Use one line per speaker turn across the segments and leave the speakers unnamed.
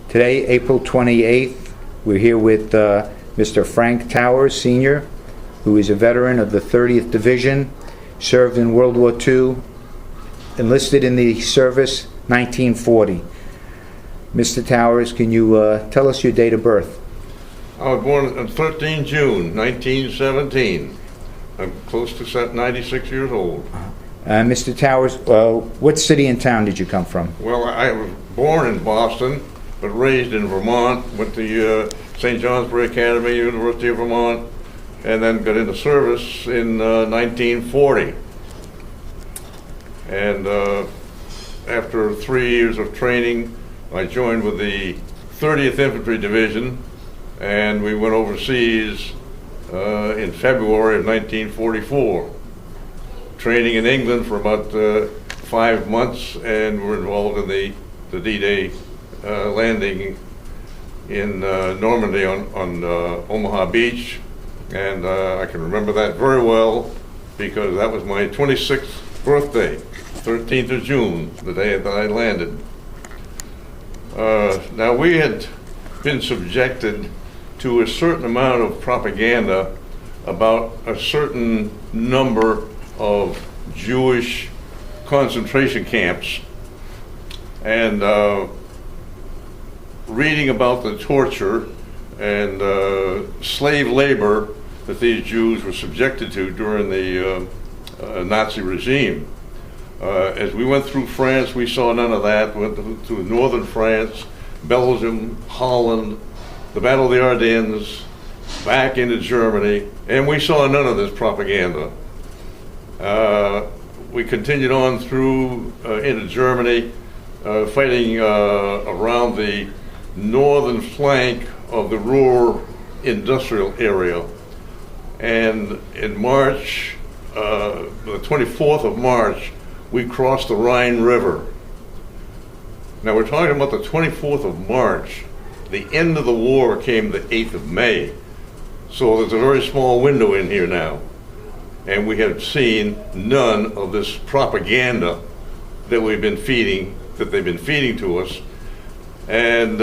Today, April 28th, we're here with Mr. Frank Towers, Sr., who is a veteran of the 30th Division, served in World War II, enlisted in the service 1940. Mr. Towers, can you tell us your date of birth?
I was born on 13 June 1917. I'm close to 96 years old.
Mr. Towers, what city and town did you come from?
Well, I was born in Boston, but raised in Vermont. Went to St. Johnsbury Academy, University of Vermont, and then got into service in 1940. And after 3 years of training, I joined with the 30th Infantry Division, and we went overseas in February of 1944. Training in England for about 5 months, and were involved in the D-Day landing in Normandy on Omaha Beach. And I can remember that very well because that was my 26th birthday, 13th of June, the day that I landed. Now, we had been subjected to a certain amount of propaganda about a certain number of Jewish concentration camps, and reading about the torture and slave labor that these Jews were subjected to during the Nazi regime. As we went through France, we saw none of that. We went through northern France, Belgium, Holland, the Battle of the Ardennes, back into Germany, and we saw none of this propaganda. We continued on through into Germany, fighting around the northern flank of the Ruhr industrial area. And in March, the 24th of March, we crossed the Rhine River. Now we're talking about the 24th of March. The end of the war came the 8th of May. So there's a very small window in here now. And we have seen none of this propaganda that they've been feeding to us. And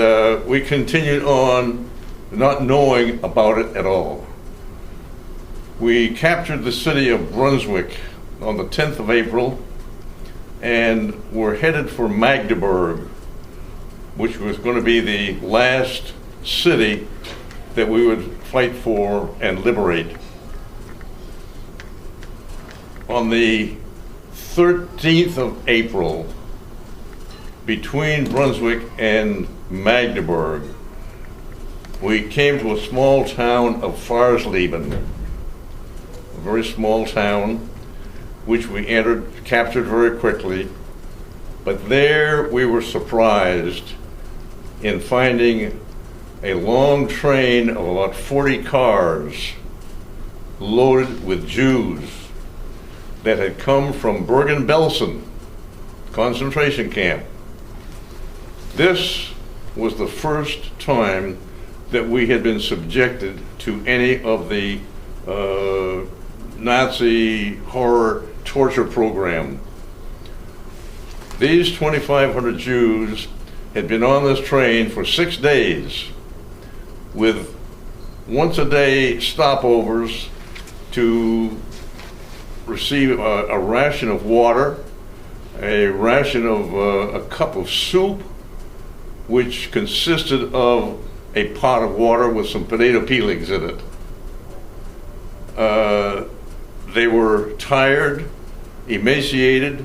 we continued on not knowing about it at all. We captured the city of Brunswick on the 10th of April, and were headed for Magdeburg, which was going to be the last city that we would fight for and liberate. On the 13th of April, between Brunswick and Magdeburg, we came to a small town of Farsleben, a very small town, which we captured very quickly. But there we were surprised in finding a long train of about 40 cars loaded with Jews that had come from Bergen-Belsen concentration camp. This was the first time that we had been subjected to any of the Nazi horror torture program. These 2,500 Jews had been on this train for 6 days with once-a-day stopovers to receive a ration of water, a ration of a cup of soup, which consisted of a pot of water with some potato peelings in it. They were tired, emaciated,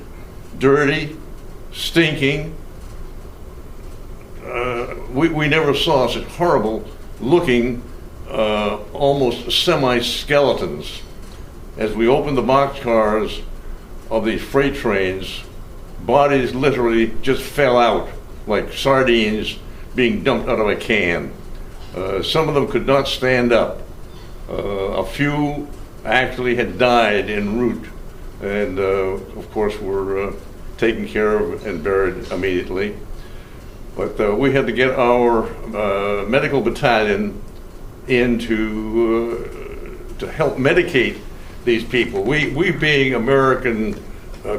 dirty, stinking. We never saw such horrible looking, almost semi-skeletons. As we opened the boxcars of these freight trains, bodies literally just fell out like sardines being dumped out of a can. Some of them could not stand up. A few actually had died en route, and of course were taken care of and buried immediately. But we had to get our medical battalion in to help medicate these people. We being American,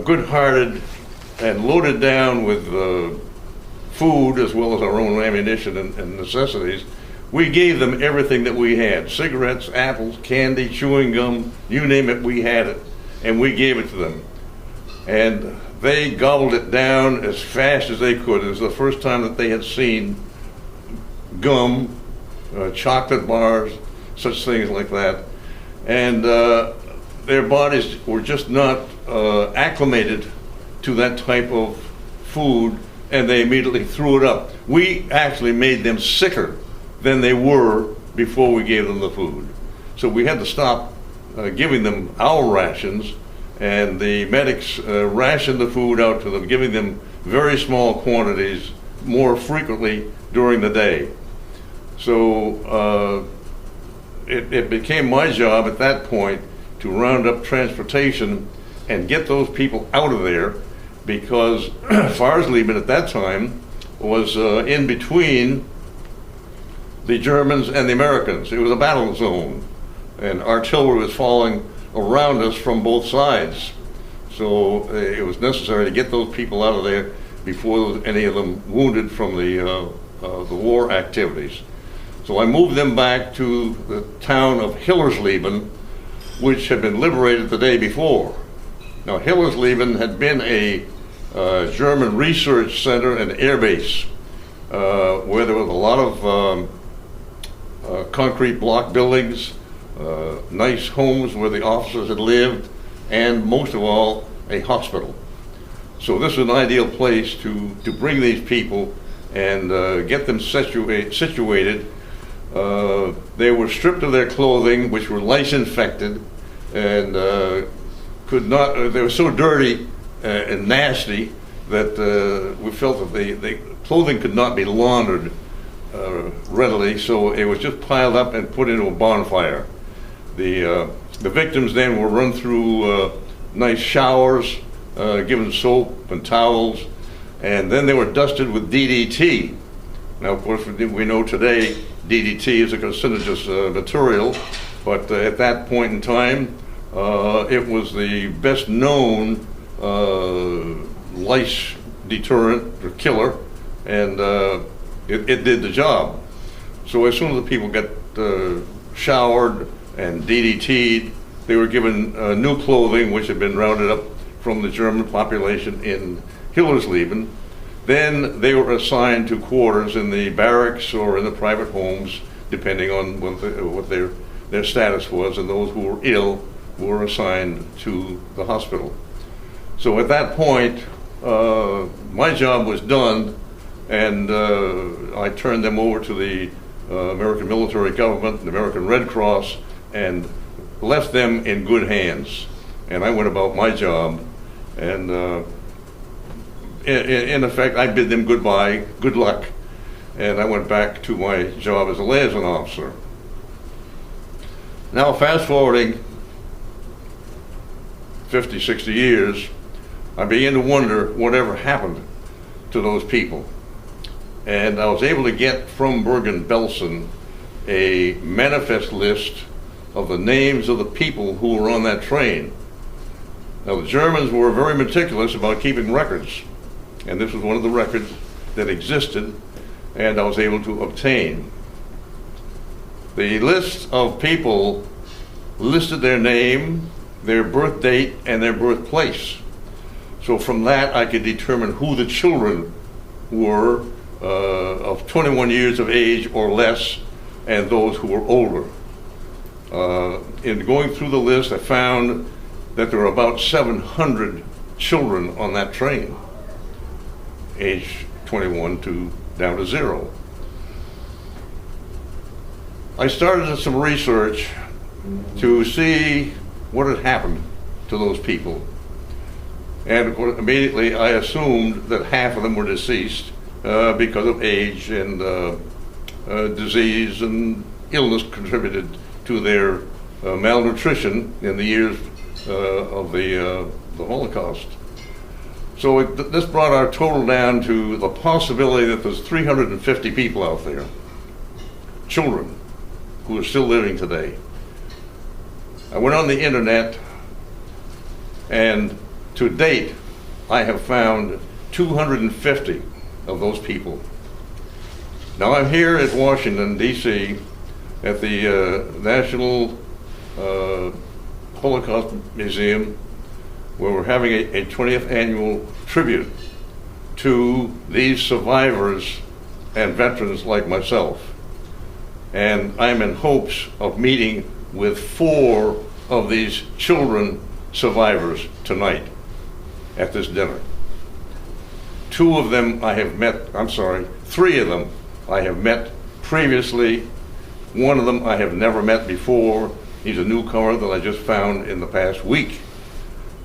good-hearted and loaded down with food as well as our own ammunition and necessities, we gave them everything that we had. Cigarettes, apples, candy, chewing gum, you name it, we had it. And we gave it to them. And they gobbled it down as fast as they could. It was the first time that they had seen gum, chocolate bars, such things like that. And their bodies were just not acclimated to that type of food, and they immediately threw it up. We actually made them sicker than they were before we gave them the food. So we had to stop giving them our rations, and the medics rationed the food out to them, giving them very small quantities more frequently during the day. So it became my job at that point to round up transportation and get those people out of there, because Farsleben at that time was in between the Germans and the Americans. It was a battle zone, and artillery was falling around us from both sides. So it was necessary to get those people out of there before any of them wounded from the war activities. So I moved them back to the town of Hillersleben, which had been liberated the day before. Now, Hillersleben had been a German research center and air base where there was a lot of concrete block buildings, nice homes where the officers had lived, and most of all, a hospital. So this was an ideal place to bring these people and get them situated. They were stripped of their clothing, which were lice infected, and could not. They were so dirty and nasty that we felt that the clothing could not be laundered readily. So it was just piled up and put into a bonfire. The victims then were run through nice showers, given soap and towels, and then they were dusted with DDT. Now, of course, we know today DDT is a carcinogenous material, but at that point in time, it was the best known lice deterrent or killer, and it did the job. So as soon as the people got showered and DDT'd, they were given new clothing, which had been rounded up from the German population in Hillersleben. Then they were assigned to quarters in the barracks or in the private homes, depending on what their status was, and those who were ill were assigned to the hospital. So at that point, my job was done, and I turned them over to the American military government, the American Red Cross, and left them in good hands. And I went about my job, and in effect, I bid them goodbye, good luck, and I went back to my job as a liaison officer. Now, fast forwarding 50, 60 years, I began to wonder whatever happened to those people. And I was able to get from Bergen-Belsen a manifest list of the names of the people who were on that train. Now, the Germans were very meticulous about keeping records, and this was one of the records that existed, and I was able to obtain. The list of people listed their name, their birth date, and their birthplace. So from that, I could determine who the children were of 21 years of age or less, and those who were older. In going through the list, I found that there were about 700 children on that train, age 21 down to 0. I started some research to see what had happened to those people. And immediately I assumed that half of them were deceased because of age and disease and illness contributed to their malnutrition in the years of the Holocaust. So this brought our total down to the possibility that there's 350 people out there, children, who are still living today. I went on the internet, and to date, I have found 250 of those people. Now I'm here at Washington, D.C., at the National Holocaust Museum, where we're having a 20th annual tribute to these survivors and veterans like myself. And I'm in hopes of meeting with 4 of these children survivors tonight at this dinner. 2 of them I have met, 3 of them I have met previously. 1 of them I have never met before. He's a newcomer that I just found in the past week.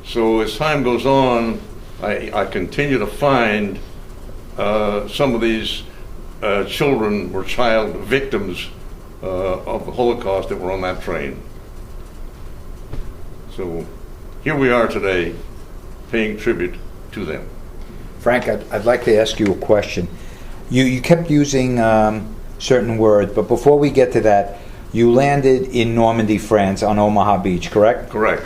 So as time goes on, I continue to find some of these children or child victims of the Holocaust that were on that train. So here we are today, paying tribute to them.
Frank, I'd like to ask you a question. You kept using certain words, but before we get to that, you landed in Normandy, France, on Omaha Beach, correct?
Correct.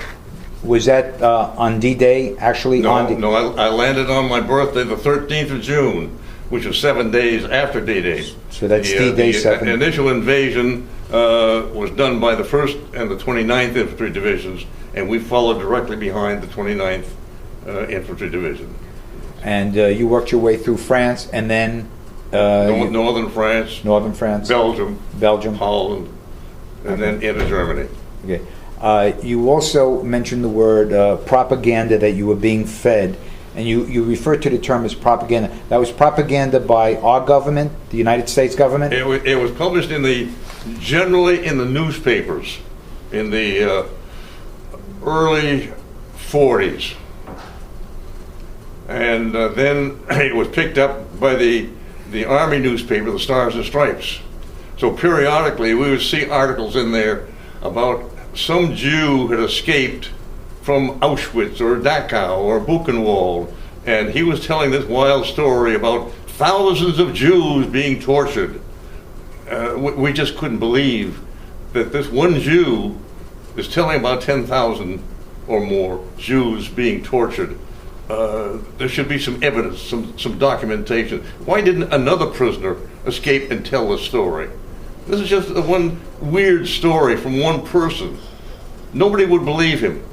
Was that on D-Day, actually?
No, I landed on my birthday, the 13th of June, which was 7 days after D-Day.
So that's D-Day 7.
The initial invasion was done by the 1st and the 29th Infantry Divisions, and we followed directly behind the 29th Infantry Division.
And you worked your way through France, and then...
Northern France.
Northern France.
Belgium. Holland. And then into Germany.
Okay. You also mentioned the word propaganda, that you were being fed, and you referred to the term as propaganda. That was propaganda by our government, the United States government?
It was published generally in the newspapers in the early 40s. And then it was picked up by the Army newspaper, the Stars and Stripes. So periodically we would see articles in there about some Jew had escaped from Auschwitz or Dachau or Buchenwald, and he was telling this wild story about thousands of Jews being tortured. We just couldn't believe that this one Jew is telling about 10,000 or more Jews being tortured. There should be some evidence, some documentation. Why didn't another prisoner escape and tell the story? This is just one weird story from one person. Nobody would believe him.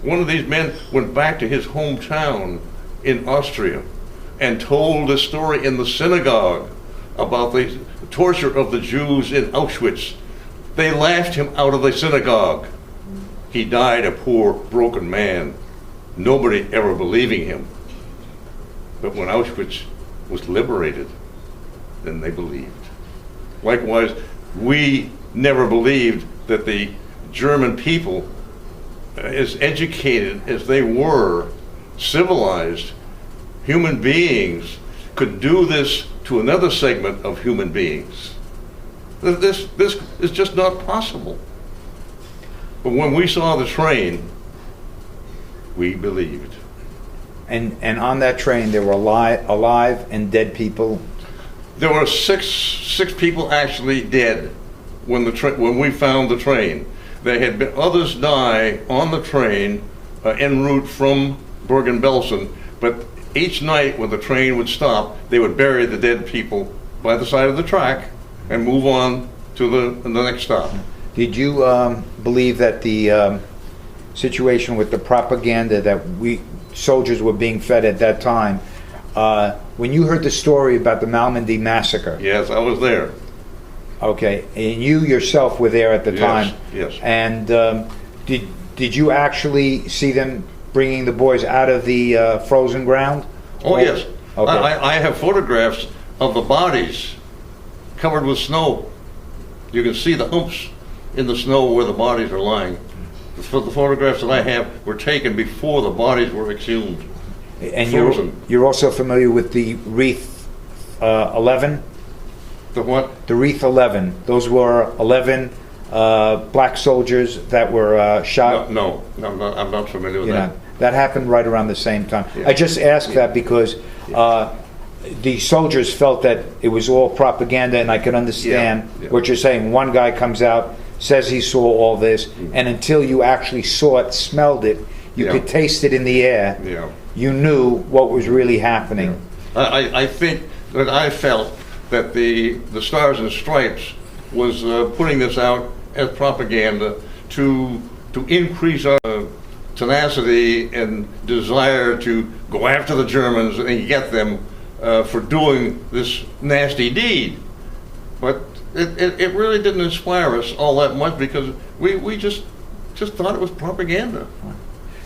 One of these men went back to his hometown in Austria and told a story in the synagogue about the torture of the Jews in Auschwitz. They laughed him out of the synagogue. He died a poor, broken man. Nobody ever believing him. But when Auschwitz was liberated, then they believed. Likewise, we never believed that the German people, as educated as they were, civilized human beings, could do this to another segment of human beings. This is just not possible. But when we saw the train, we believed.
And on that train there were alive and dead people?
There were six people actually dead when we found the train. There had been others die on the train en route from Bergen-Belsen, but each night when the train would stop, they would bury the dead people by the side of the track and move on to the next stop.
Did you believe that the situation with the propaganda that soldiers were being fed at that time, when you heard the story about the Malmedy massacre?
Yes, I was there.
Okay, and you yourself were there at the time.
Yes.
And did you actually see them bringing the boys out of the frozen ground?
Oh, yes.
Okay.
I have photographs of the bodies covered with snow. You can see the humps in the snow where the bodies are lying. The photographs that I have were taken before the bodies were exhumed.
And you're also familiar with the Wreath 11?
The what?
The Wreath 11. Those were 11 black soldiers that were shot?
No, I'm not familiar with that.
That happened right around the same time.
Yeah.
I just asked that because the soldiers felt that it was all propaganda, and I can understand what you're saying. One guy comes out, says he saw all this, and until you actually saw it, smelled it, you could taste it in the air, you knew what was really happening.
I think that I felt that the Stars and Stripes was putting this out as propaganda to increase our tenacity and desire to go after the Germans and get them for doing this nasty deed. But it really didn't inspire us all that much, because we just thought it was propaganda.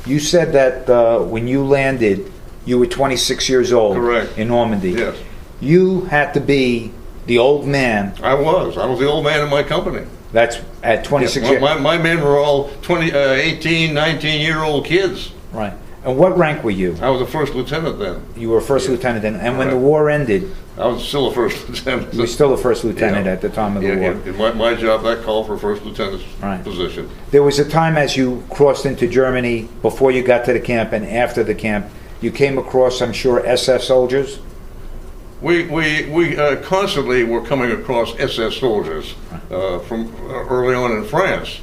You said that when you landed, you were 26 years old.
Correct.
In Normandy.
Yes.
You had to be the old man.
I was the old man in my company.
That's at 26
Yeah,
years.
my men were all 18, 19-year-old kids.
Right. And what rank were you?
I was a first lieutenant then.
You were a first lieutenant then. And when the
Right.
war ended,
I was still a first lieutenant.
you were still a first lieutenant
Yeah.
at the time of the war.
In my job, that called for first lieutenant's
Right.
position.
There was a time as you crossed into Germany, before you got to the camp and after the camp, you came across, I'm sure, SS soldiers?
We constantly were coming across SS soldiers from early on in France,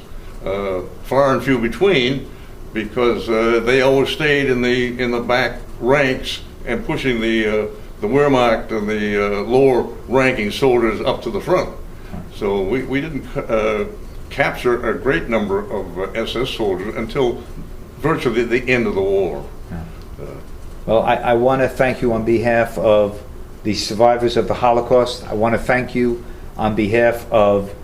far and few between, because they always stayed in the back ranks and pushing the Wehrmacht and the lower ranking soldiers up to the front. So we didn't capture a great number of SS soldiers until virtually the end of the war.
Well, I want to thank you on behalf of the survivors of the Holocaust. I want to thank you on behalf of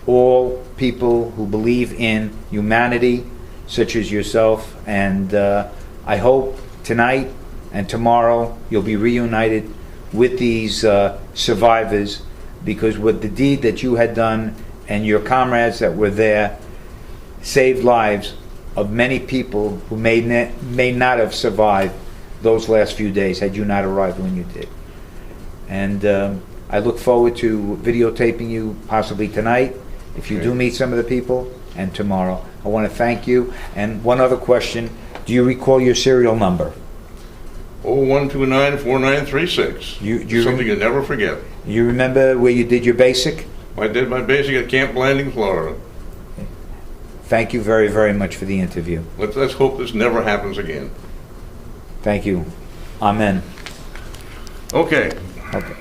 all people who believe in humanity, such as yourself. And I hope tonight and tomorrow you'll be reunited with these survivors, because with the deed that you had done and your comrades that were there saved lives of many people who may not have survived those last few days had you not arrived when you did. And I look forward to videotaping you possibly tonight, if you do meet some of the people, and tomorrow. I want to thank you. And one other question, do you recall your serial number?
01294936. Something you never forget.
You remember where you did your basic?
I did my basic at Camp Blanding, Florida.
Thank you very, very much for the interview.
Let's hope this never happens again.
Thank you. Amen.
Okay.
Okay.